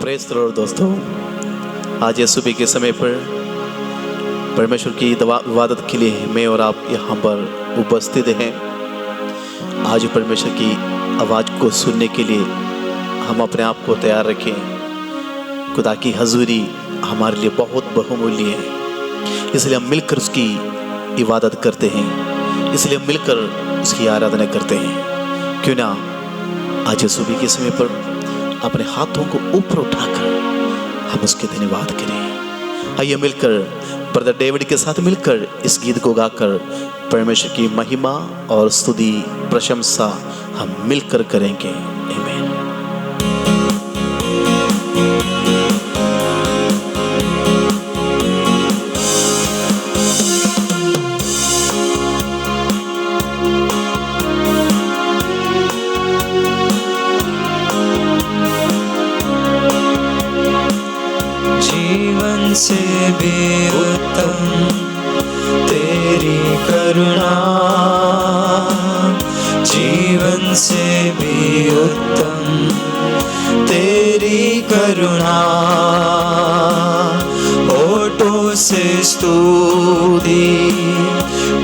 Praise the Lord दोस्तों, आज ये सुबह के समय पर परमेश्वर की इबादत के लिए मैं और आप यहाँ पर उपस्थित हैं। आज परमेश्वर की आवाज़ को सुनने के लिए हम अपने आप को तैयार रखें। खुदा की हजूरी हमारे लिए बहुत बहुमूल्य है, इसलिए हम मिलकर उसकी इबादत करते हैं, इसलिए हम मिलकर उसकी आराधना करते हैं। क्यों ना आज सुबह के समय पर अपने हाथों को ऊपर उठाकर हम उसके धन्यवाद करें। आइए मिलकर ब्रदर डेविड के साथ मिलकर इस गीत को गाकर परमेश्वर की महिमा और स्तुति प्रशंसा हम मिलकर करेंगे। आमीन। जीवन से भी उत्तम तेरी करुणा, जीवन से भी उत्तम तेरी करुणा। होठों से स्तुति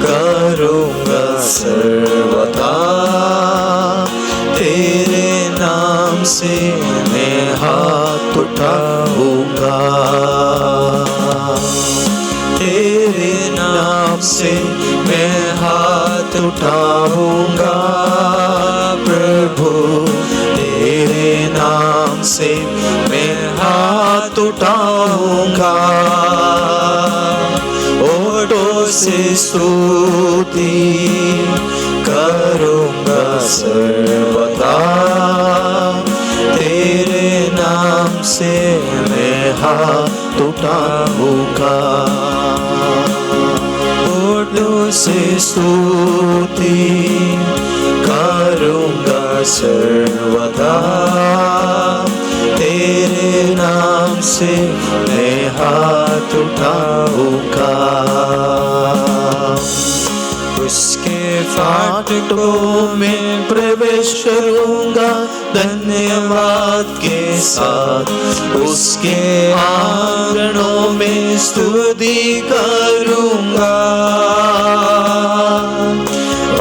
करूँगा सर्वदा, तेरे नाम से मैं हाथ उठाऊंगा, तेरे नाम से मैं हाथ उठाऊंगा। प्रभु तेरे नाम से मैं हाथ उठाऊंगा। होठों से स्तुति करूँगा सर्वदा, तेरे नाम से मैं हाथ उठाऊंगा। होठों से स्तुति करूँगा सर्वदा, तेरे नाम से मैं हाथ उठाऊंगा। उसके फाटकों में प्रवेश करूंगा धन्यवाद के साथ, उसके आंगनों में स्तुति करूंगा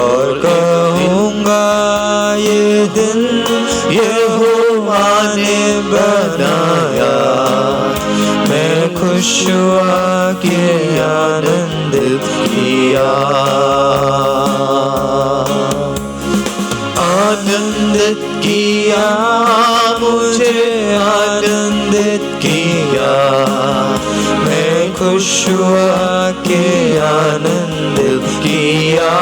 और कहूंगा ये दिन यहोवा ने बनाया, मैं खुश हुआ कि आनंदित किया। आनंदित किया मुझे, आनंदित किया, मैं खुश हुआ कि आनंदित किया।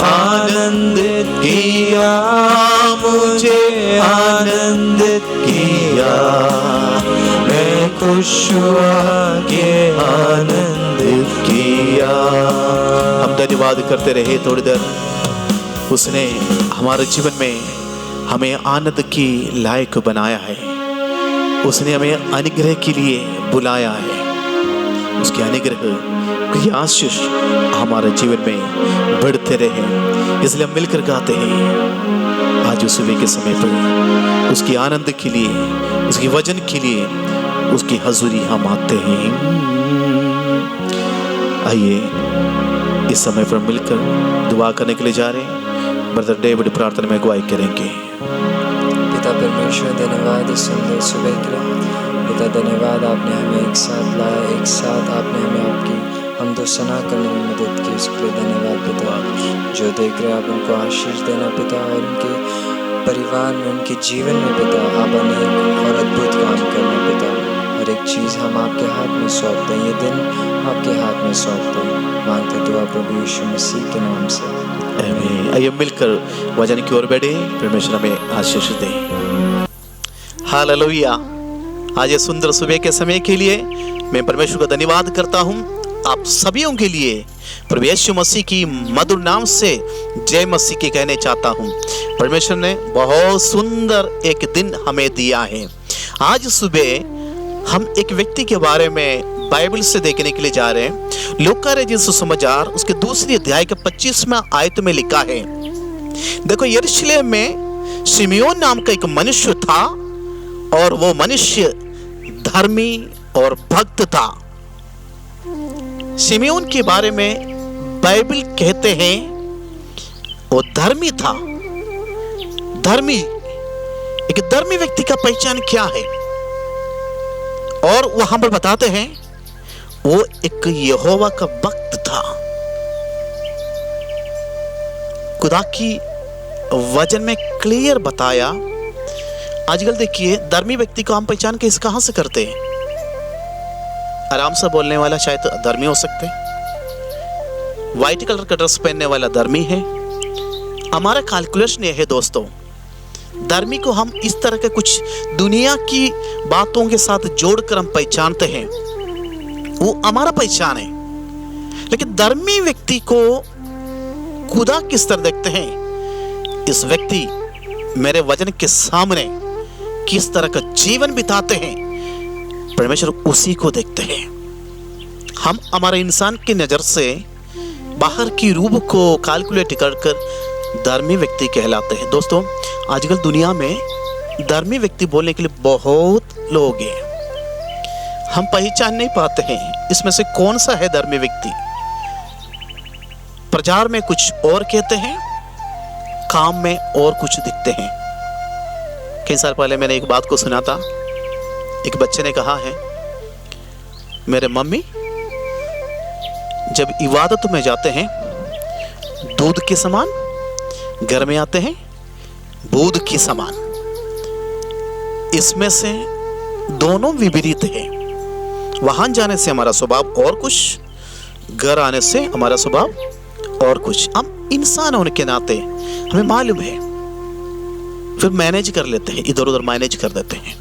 आनंदित किया मुझे, आनंदित किया, मैं खुश हुआ कि आनंदित किया। हम धन्यवाद करते रहे थोड़ी देर। उसने हमारे जीवन में हमें आनंद की लायक बनाया है, उसने हमें अनुग्रह के लिए बुलाया है। उसके अनुग्रह की आशीष हमारे जीवन में बढ़ते रहे, इसलिए हम मिलकर गाते हैं। आज उस सुबह के समय पर उसकी आनंद के लिए, उसकी वजन के लिए उसकी हजूरी हम आते हैं। आइए इस समय पर मिलकर दुआ करने के लिए जा रहे हैं। ब्रदर डेविड प्रार्थना में अगुवाई करेंगे। पिता परमेश्वर, धन्यवाद इस सुंदर सुबह के लिए। पिता धन्यवाद, आपने हमें एक साथ लाया, एक साथ आपने हमें आपकी हमदो सना करने में मदद की, इसके लिए धन्यवाद पिता। जो देख रहे आप उनको आशीष देना पिता, और उनके परिवार में, उनके जीवन में पिता आप अनेक और अद्भुत काम करना पिता। हर एक चीज़ हम आपके हाथ में सौंप दें, ये दिन आपके हाथ में सौंप दें, मांगते दुआ प्रभु यीशु मसीह के नाम से, आमीन। आइए मिलकर वचन की ओर बढ़े, परमेश्वर हमें आशीष दे। हालेलुया। आज ये सुंदर सुबह के समय के लिए मैं परमेश्वर का धन्यवाद करता हूँ। आप सभीयों के लिए प्रभु यीशु मसीह की मधुर नाम से जय मसीह की कहने चाहता हूँ। परमेश्वर ने बहुत सुंदर एक दिन हमें दिया है। आज सुबह हम एक व्यक्ति के बारे में बाइबल से देखने के लिए जा रहे हैं। लूका रचित सुसमाचार उसके दूसरी अध्याय के 25वां आयत में लिखा है, देखो यरूशलेम में शिमयोन नाम का एक मनुष्य था और वो मनुष्य धर्मी और भक्त था। शिमयोन के बारे में बाइबल कहते हैं वो धर्मी था। धर्मी, एक धर्मी व्यक्ति का पहचान क्या है? और वहां पर बताते हैं वो एक यहोवा का भक्त था। खुदा की वचन में क्लियर बताया। आजकल देखिए धर्मी व्यक्ति को हम पहचान के कहां से करते हैं? आराम से बोलने वाला शायद धर्मी हो सकते हैं, व्हाइट कलर का ड्रेस पहनने वाला धर्मी है। हमारा कैलकुलेशन यह है दोस्तों, धर्मी को हम इस तरह के कुछ दुनिया की बातों के साथ जोड़कर हम पहचानते हैं, वो हमारा पहचान है। लेकिन धर्मी व्यक्ति को खुदा किस तरह देखते हैं? इस व्यक्ति मेरे वचन के सामने किस तरह का जीवन बिताते हैं, परमेश्वर उसी को देखते हैं। हम हमारे इंसान की नजर से बाहर की रूप को कैलकुलेट कर धर्मी व्यक्ति कहलाते हैं। दोस्तों आजकल दुनिया में धर्मी व्यक्ति बोलने के लिए बहुत लोग हैं, हम पहचान नहीं पाते हैं इसमें से कौन सा है धर्मी व्यक्ति। प्रचार में कुछ और कहते हैं, काम में और कुछ दिखते हैं। कई साल पहले मैंने एक बात को सुना था। एक बच्चे ने कहा है, मेरे मम्मी जब इबादत में जाते हैं दूध के समान, घर में आते हैं दूध के समान। इसमें से दोनों विपरीत है। वहां जाने से हमारा स्वभाव और कुछ, घर आने से हमारा स्वभाव और कुछ। हम इंसान होने के नाते हमें मालूम है, फिर मैनेज कर लेते हैं, इधर उधर मैनेज कर देते हैं।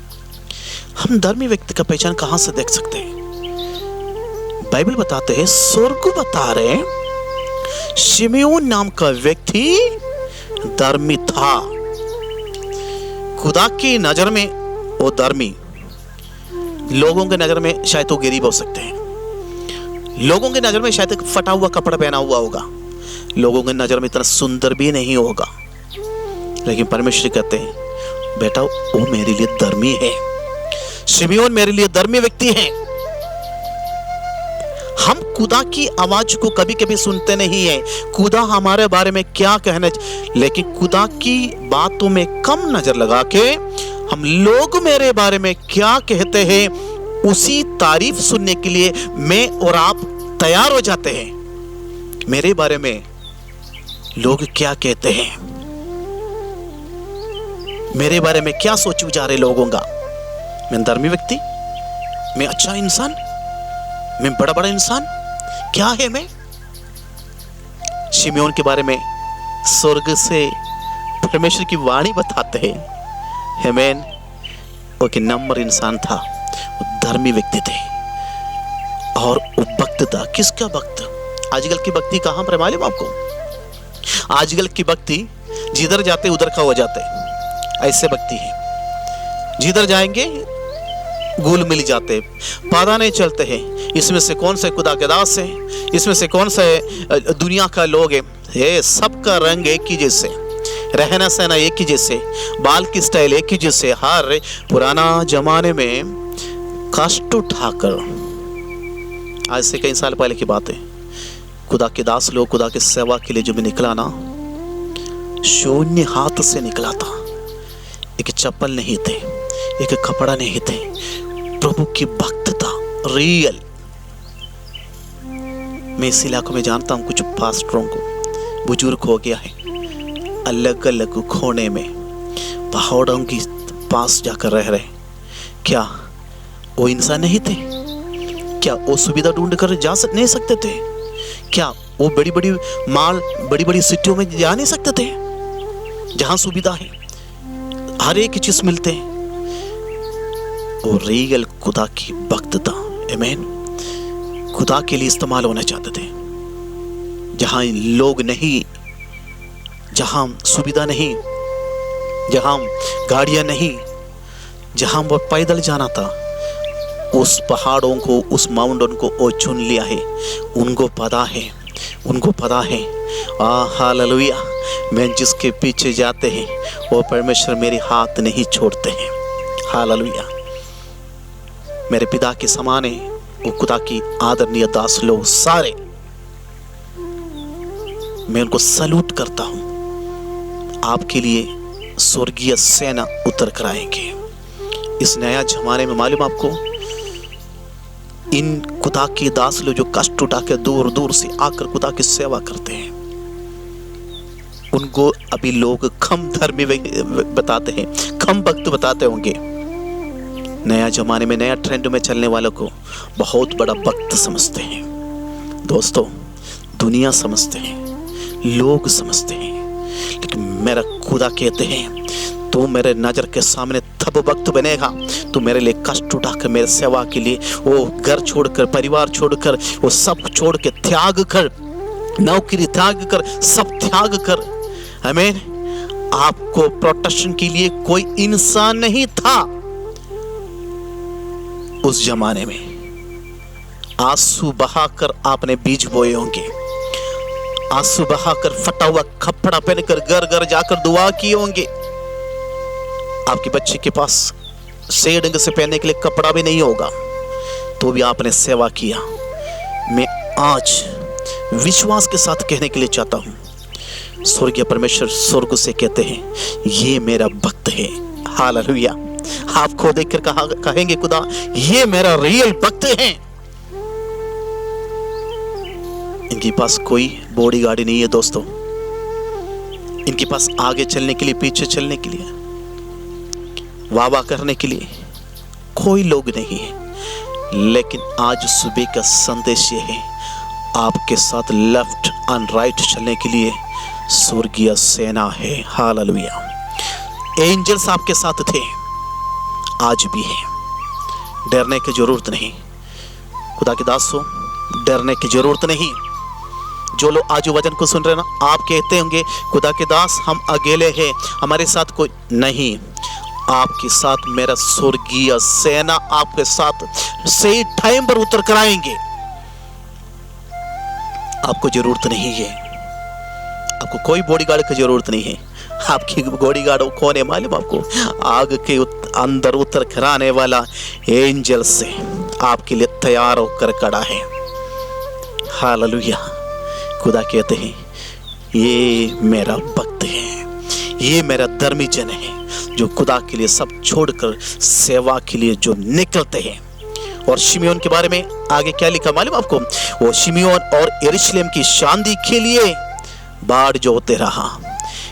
हम धर्मी व्यक्ति का पहचान कहां से देख सकते हैं? बाइबल बताते हैं, स्वर्ग बता रहे हैं शिमयोन नाम का व्यक्ति धर्मी था। खुदा की नजर में वो धर्मी, लोगों की नजर में शायद वो गरीब हो सकते हैं, लोगों की नजर में शायद एक फटा हुआ कपड़ा पहना हुआ होगा, लोगों की नजर में इतना सुंदर भी नहीं होगा। लेकिन परमेश्वर कहते हैं, बेटा वो मेरे लिए धर्मी है, शिमयोन मेरे लिए धर्मी व्यक्ति है। हम खुदा की आवाज को कभी कभी सुनते नहीं है, खुदा हमारे बारे में क्या कहने, लेकिन खुदा की बातों में कम नजर लगा के हम लोग मेरे बारे में क्या कहते हैं उसी तारीफ सुनने के लिए मैं और आप तैयार हो जाते हैं। मेरे बारे में लोग क्या कहते हैं, मेरे बारे में क्या सोच विचार है लोगों का? मैं धर्मी व्यक्ति, मैं अच्छा इंसान, मैं बड़ा इंसान, क्या है मैं? शिमयोन के बारे में स्वर्ग से परमेश्वर की वाणी बताते हैं, आमीन, वो एक नंबर इंसान था, वो धर्मी व्यक्ति थे और वो भक्त था। किसका भक्त? आजकल की भक्ति कहां पर मालूम आपको? आजकल की भक्ति जिधर जाते उधर का हो जाते, ऐसे भक्ति है। जिधर जाएंगे गुल मिल जाते, पता नहीं चलते हैं इसमें से कौन से खुदा के दास है, इसमें से कौन से दुनिया का लोग है। ये सबका रंग एक ही जैसे, रहना सहना एक ही जैसे, बाल की स्टाइल एक ही जैसे। हर पुराना जमाने में कष्ट उठाकर, आज से कई साल पहले की बात है, खुदा के दास लोग खुदा के सेवा के लिए जब निकला ना, शून्य हाथ से निकला था। एक चप्पल नहीं थे, एक कपड़ा नहीं थे, प्रभु की भक्त था रियल। मैं इस इलाकों में जानता हूं कुछ पास्टरों को, बुजुर्ग हो गया है, अलग अलग कोने में पहाड़ों के पास जाकर रह रहे। क्या वो इंसान नहीं थे? क्या वो सुविधा ढूंढ कर जा नहीं सकते थे? क्या वो बड़ी बड़ी माल बड़ी बड़ी सिटियों में जा नहीं सकते थे जहां सुविधा है, हर एक चीज मिलते हैं? वो रियल खुदा की भक्त था, आमीन। खुदा के लिए इस्तेमाल होना चाहते थे। जहां लोग नहीं, जहां सुविधा नहीं, जहां गाड़ियां नहीं, जहां वो पैदल जाना था, उस पहाड़ों को, उस माउंटेन को वो चुन लिया है। उनको पता है, उनको पता है, हालेलुया, मैं जिसके पीछे जाते हैं वो परमेश्वर मेरे हाथ नहीं छोड़ते हैं। हालेलुया। मेरे पिता के समान है वो खुदा की आदरणीय दास लोग सारे, मैं उनको सैल्यूट करता हूं। आपके लिए स्वर्गीय सेना उतर कर आएंगे। इस नया जमाने में मालूम आपको, इन खुदा के दास लोग जो कष्ट उठा के दूर दूर से आकर खुदा की सेवा करते हैं, उनको अभी लोग कम धर्मी बताते हैं, कम भक्त बताते होंगे। नया जमाने में नया ट्रेंड में चलने वालों को बहुत बड़ा भक्त समझते हैं। दोस्तों, दुनिया समझते हैं, लोग समझते हैं, लेकिन मेरा खुदा कहते हैं तू मेरे नजर के सामने तब भक्त बनेगा, तू मेरे लिए कष्ट उठाकर मेरे सेवा के लिए वो घर छोड़कर, परिवार छोड़कर, वो सब छोड़ के त्याग कर, नौकरी त्याग कर, सब त्याग कर। आमीन। आपको प्रोटेक्शन के लिए कोई इंसान नहीं था उस जमाने में। आंसू बहाकर आपने बीज बोए होंगे, आंसू बहाकर फटा हुआ कपड़ा पहनकर घर घर जाकर दुआ किए होंगे। आपके बच्चे के पास सही ढंग से पहनने के लिए कपड़ा भी नहीं होगा, तो भी आपने सेवा किया। मैं आज विश्वास के साथ कहने के लिए चाहता हूं, स्वर्गीय परमेश्वर स्वर्ग से कहते हैं ये मेरा भक्त है। हालेलुया। आपको देखकर कहेंगे खुदा ये मेरा रियल भक्त है। इनके पास कोई बॉडी गार्ड नहीं है दोस्तों, इनके पास आगे चलने के लिए, पीछे चलने के लिए, वाह वाह करने के लिए कोई लोग नहीं है। लेकिन आज सुबह का संदेश ये है, आपके साथ लेफ्ट एंड राइट चलने के लिए स्वर्गीय सेना है। हालेलुया। एंजल्स आपके साथ थे, आज भी है। डरने की जरूरत नहीं। खुदा के दासों, डरने की जरूरत नहीं। जो लोग आज वचन को सुन रहे हैं ना, आप कहते होंगे खुदा के दास हम अकेले हैं, हमारे साथ कोई नहीं। आपके साथ मेरा स्वर्गीय सेना आपके साथ सही टाइम पर उतर कर आएंगे। आपको जरूरत नहीं है, आपको कोई बॉडीगार्ड की जरूरत नहीं है। आपकी बॉडीगार्ड कौन है मालूम आपको? आग के अंदर उतर कर आने वाला एंजल से आपके लिए तैयार होकर खड़ा है। हालेलुया। खुदा कहते हैं ये मेरा भक्त है, ये मेरा धर्मी जन है, जो खुदा के लिए सब छोड़कर सेवा के लिए जो निकलते हैं। और शिमियोन के बारे में आगे क्या लिखा मालूम आपको? वो शिमियोन और यरूशलेम की शांति के लिए बाढ़ जोते रहा,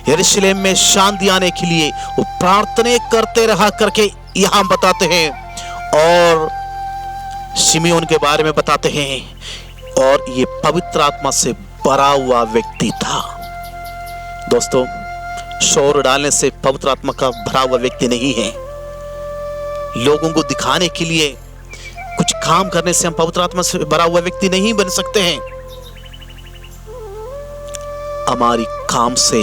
यरूशलेम में शांति आने के लिए वो प्रार्थना करते रहा करके यहाँ बताते हैं। और शिमियोन के बारे में बताते हैं, और ये पवित्र आत्मा से भरा हुआ व्यक्ति था। दोस्तों, शोर डालने से पवित्र आत्मा का भरा हुआ व्यक्ति नहीं है। लोगों को दिखाने के लिए कुछ काम करने से हम पवित्र आत्मा से भरा हुआ व्यक्ति नहीं बन सकते हैं। हमारी काम से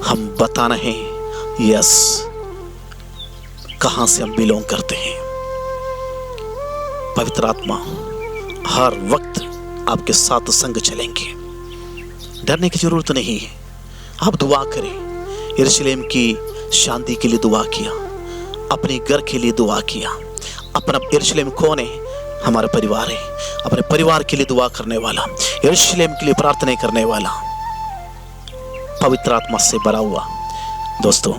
हम बताना है यस कहां से हम बिलोंग करते हैं। पवित्र आत्मा हर वक्त आपके साथ संग चलेंगे, डरने की जरूरत नहीं है। आप दुआ करें, यरूशलेम की शांति के लिए दुआ किया, अपने घर के लिए दुआ किया। अपना यरूशलेम कौन है? हमारा परिवार है। अपने परिवार के लिए दुआ करने वाला, यरूशलेम के लिए प्रार्थना करने वाला, पवित्र आत्मा से भरा हुआ दोस्तों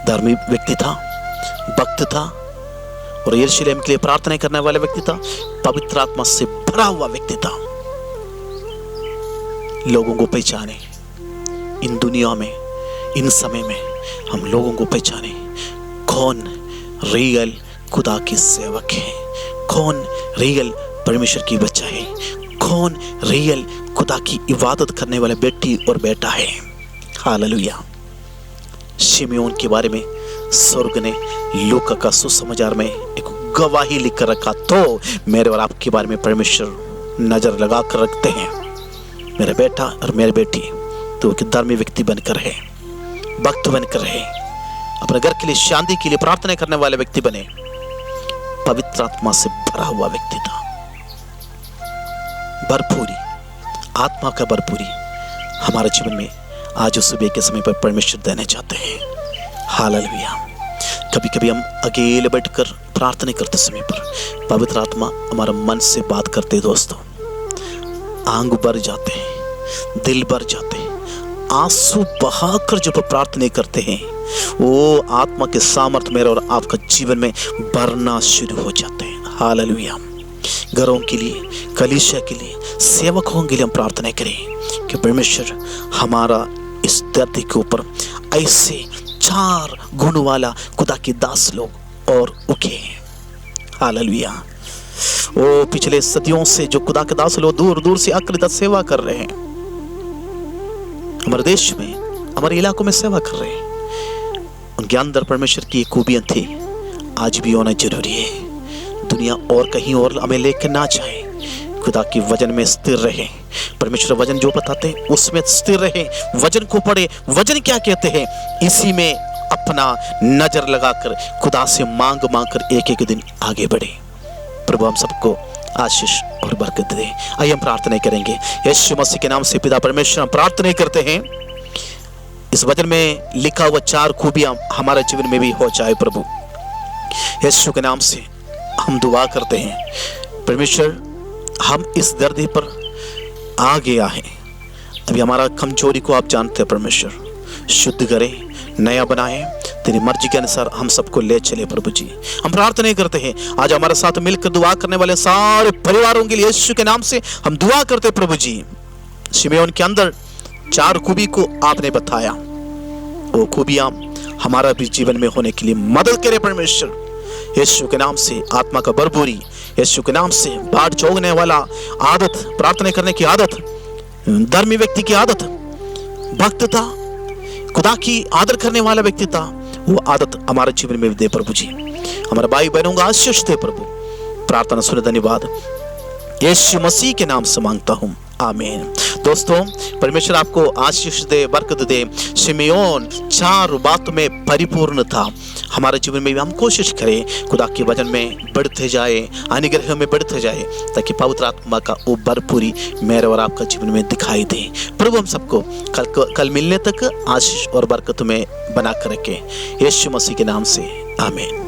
धर्मी व्यक्ति था, भक्त था, और यरूशलेम के लिए प्रार्थना करने वाला व्यक्ति था, पवित्र आत्मा से भरा हुआ व्यक्ति था। लोगों को पहचाने, इन दुनिया में, इन समय में हम लोगों को पहचाने कौन रियल खुदा की सेवक है, कौन रियल परमेश्वर की बच्चा है, कौन रियल खुदा की इबादत करने वाला बेटी और बेटा है। हालेलुया। शिमियोन के बारे में स्वर्ग ने लूका का सुसमाचार में एक गवाही लिख कर रखा, तो मेरे और आपके बारे में परमेश्वर नजर लगा कर रखते हैं। मेरा बेटा और मेरी बेटी तो एक धर्मी व्यक्ति बनकर है, भक्त बनकर है, अपने घर के लिए, शांति के लिए प्रार्थना करने वाले व्यक्ति बने, पवित्र आत्मा से भरा हुआ व्यक्ति था। भरपूरी, आत्मा का भरपूरी हमारे जीवन में आज उस सुबह के समय पर परमेश्वर देना चाहते हैं। हालेलुया। कभी कभी हम अकेले बैठकर प्रार्थना करते समय पर पवित्र आत्मा हमारा मन से बात करते दोस्तों। आंग भर जाते हैं, दिल भर जाते हैं, आंसू बहाकर जब प्रार्थना करते हैं वो आत्मा के सामर्थ्य मेरे और आपका जीवन में भरना शुरू हो जाते हैं। हालेलुया। घरों के लिए, कलीसिया के लिए, सेवकों के लिए हम प्रार्थना करें कि परमेश्वर हमारा इस धरती के ऊपर ऐसे 4 गुण वाला खुदा के दास लोग और उगे। हालेलुया। वो पिछले सदियों से जो खुदा के दास लोग दूर दूर से आकर सेवा कर रहे हैं, हमारे देश में, हमारे इलाकों में सेवा कर रहे हैं, उनके अंदर परमेश्वर की खूबियां थी, आज भी होना जरूरी है। दुनिया और कहीं और हमें लेकर ना जाए, खुदा की वचन में स्थिर रहे। परमेश्वर वचन जो बताते हैं उसमें स्थिर रहे, वचन को पढ़े, वचन क्या कहते हैं इसी में अपना नजर लगाकर खुदा से मांग कर एक एक दिन आगे बढ़े। प्रभु हम सबको आशीष और बरकत दे। आइए हम प्रार्थना करेंगे। यीशु मसीह के नाम से पिता परमेश्वर हम प्रार्थना करते हैं, इस वचन में लिखा हुआ 4 खूबियां हमारे जीवन में भी हो जाए। प्रभु यीशु के नाम से हम दुआ करते हैं। परमेश्वर हम इस धरती पर आ गया है, अभी हमारा कमजोरी को आप जानते हैं। परमेश्वर शुद्ध करे, नया बनाए, तेरी मर्जी के अनुसार हम सबको ले चले। प्रभु जी हम प्रार्थना करते हैं, आज हमारे साथ मिलकर दुआ करने वाले सारे परिवारों के लिए यीशु के नाम से हम दुआ करते हैं। प्रभु जी शिमयोन के अंदर 4 खूबी को आपने बताया, वो खूबियां हमारा भी जीवन में होने के लिए मदद करे। परमेश्वर यीशु के नाम से आत्मा का भरपूरी, यीशु के नाम से बाट चौंकने वाला आदत, प्रार्थना करने की आदत, धर्मी व्यक्ति की आदत, भक्तता, खुदा की आदर करने वाला व्यक्ति था, वो आदत हमारे जीवन में दे। प्रभु जी हमारे भाई बहनों का आशीष दे। प्रभु प्रार्थना सुने, धन्यवाद यीशु मसीह के नाम से मांगता हूँ, आमीन। दोस्तों परमेश्वर आपको आशीष दे, बरकत दे। शिमयोन 4 बातों में परिपूर्ण था। हमारे जीवन में भी हम कोशिश करें खुदा के वचन में बढ़ते जाए, अनुग्रह में बढ़ते जाए, ताकि पवित्र आत्मा का वो भरपूरी मेरे और आपका जीवन में दिखाई दे। प्रभु हम सबको कल मिलने तक आशीष और बरकत में बना कर रखे। यीशु मसीह के नाम से आमीन।